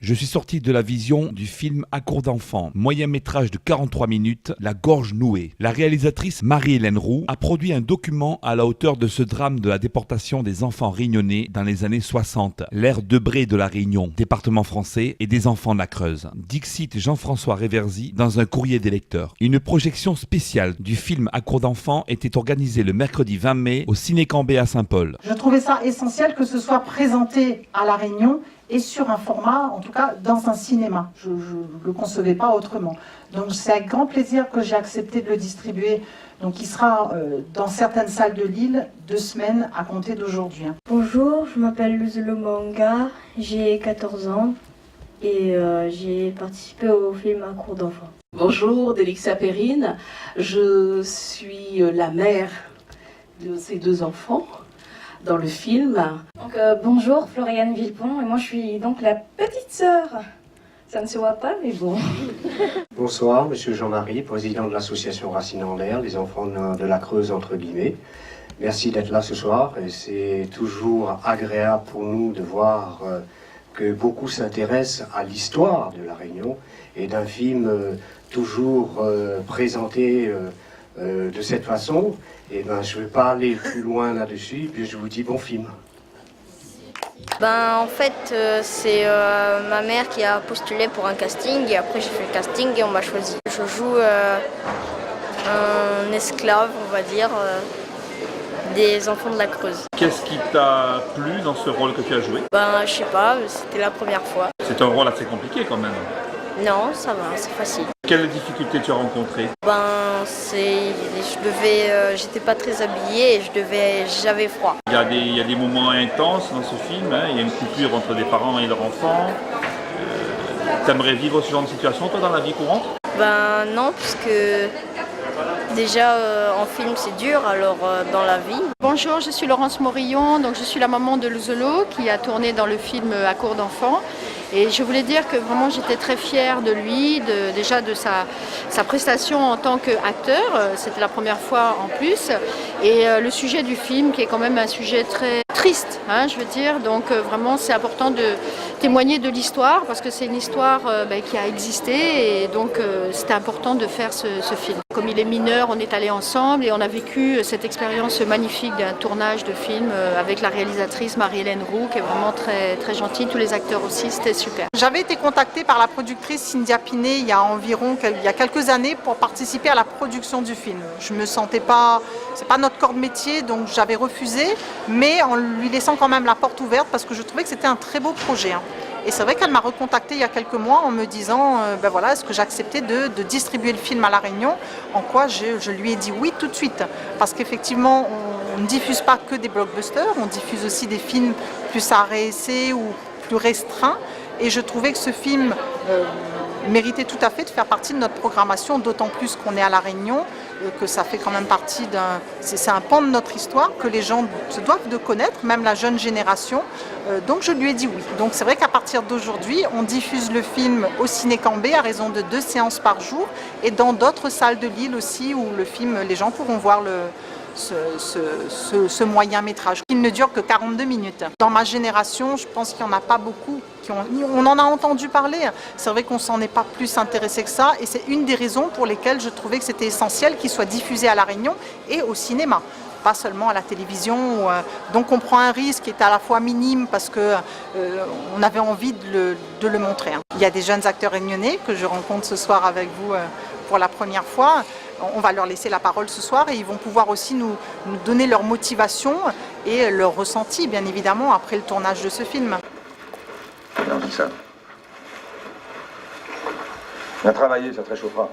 Je suis sorti de la vision du film À court d'enfant, moyen métrage de 43 minutes, La gorge nouée. La réalisatrice Marie-Hélène Roux a produit un document à la hauteur de ce drame de la déportation des enfants réunionnais dans les années 60, l'ère Debré de la Réunion, département français, et des enfants de la Creuse. Dixit Jean-François Réverzy dans un courrier des lecteurs. Une projection spéciale du film À court d'enfant était organisée le mercredi 20 mai au Ciné Cambé à Saint-Paul. Je trouvais ça essentiel que ce soit présenté à La Réunion et sur un format, en tout cas dans un cinéma. Je ne le concevais pas autrement. Donc c'est avec grand plaisir que j'ai accepté de le distribuer. Donc il sera dans certaines salles de Lille 2 semaines à compter d'aujourd'hui. Bonjour, je m'appelle Luzelo Manga, j'ai 14 ans et j'ai participé au film À court d'enfant. Bonjour, Délixia Perrine, je suis la mère de ces 2 enfants dans le film. Donc, bonjour, Floriane Villepont, et moi je suis donc la petite sœur. Ça ne se voit pas, mais bon. Bonsoir, monsieur Jean-Marie, président de l'association Racines en l'air, les enfants de la Creuse, entre guillemets. Merci d'être là ce soir, et c'est toujours agréable pour nous de voir que beaucoup s'intéressent à l'histoire de La Réunion, et d'un film toujours présenté de cette façon. Et je ne vais pas aller plus loin là-dessus, puis je vous dis bon film. En fait, c'est ma mère qui a postulé pour un casting et après j'ai fait le casting et on m'a choisi. Je joue un esclave, on va dire, des enfants de la Creuse. Qu'est-ce qui t'a plu dans ce rôle que tu as joué? Je sais pas, c'était la première fois. C'est un rôle assez compliqué quand même. Non, ça va, c'est facile. Quelles difficultés tu as rencontrées? J'étais pas très habillée et j'avais froid. Il y a des moments intenses dans ce film, hein. Il y a une coupure entre des parents et leurs enfants. T'aimerais vivre ce genre de situation toi dans la vie courante? Non, puisque déjà en film c'est dur, alors dans la vie. Bonjour, je suis Laurence Morillon, donc je suis la maman de Luzelo qui a tourné dans le film À court d'enfant. Et je voulais dire que vraiment j'étais très fière de lui, déjà de sa prestation en tant qu'acteur, c'était la première fois en plus. Et le sujet du film qui est quand même un sujet très triste, hein, je veux dire. Donc vraiment c'est important de témoigner de l'histoire parce que c'est une histoire qui a existé et donc c'était important de faire ce film. Comme il est mineur, on est allés ensemble et on a vécu cette expérience magnifique d'un tournage de film avec la réalisatrice Marie-Hélène Roux qui est vraiment très, très gentille, tous les acteurs aussi, c'était super. J'avais été contactée par la productrice Cynthia Pinet il y a quelques années pour participer à la production du film. Je me sentais pas, c'est pas notre corps de métier, donc j'avais refusé, mais en lui laissant quand même la porte ouverte parce que je trouvais que c'était un très beau projet. Et c'est vrai qu'elle m'a recontactée il y a quelques mois en me disant est-ce que j'acceptais de distribuer le film à La Réunion, en quoi je lui ai dit oui tout de suite. Parce qu'effectivement, on ne diffuse pas que des blockbusters, on diffuse aussi des films plus à réessai ou plus restreints. Et je trouvais que ce film méritait tout à fait de faire partie de notre programmation, d'autant plus qu'on est à La Réunion, que ça fait quand même partie c'est un pan de notre histoire que les gens se doivent de connaître, même la jeune génération. Donc je lui ai dit oui. Donc c'est vrai qu'à partir d'aujourd'hui, on diffuse le film au Ciné Cambé à raison de 2 séances par jour et dans d'autres salles de Lille aussi où le film, les gens pourront voir ce moyen métrage. Il ne dure que 42 minutes. Dans ma génération, je pense qu'il n'y en a pas beaucoup. On en a entendu parler. C'est vrai qu'on ne s'en est pas plus intéressé que ça et c'est une des raisons pour lesquelles je trouvais que c'était essentiel qu'il soit diffusé à La Réunion et au cinéma, pas seulement à la télévision. Donc on prend un risque qui est à la fois minime parce qu'on avait envie de le montrer. Il y a des jeunes acteurs réunionnais que je rencontre ce soir avec vous pour la première fois. On va leur laisser la parole ce soir et ils vont pouvoir aussi nous donner leur motivation et leur ressenti, bien évidemment, après le tournage de ce film. Non, dis ça. Viens travailler, ça te réchauffera.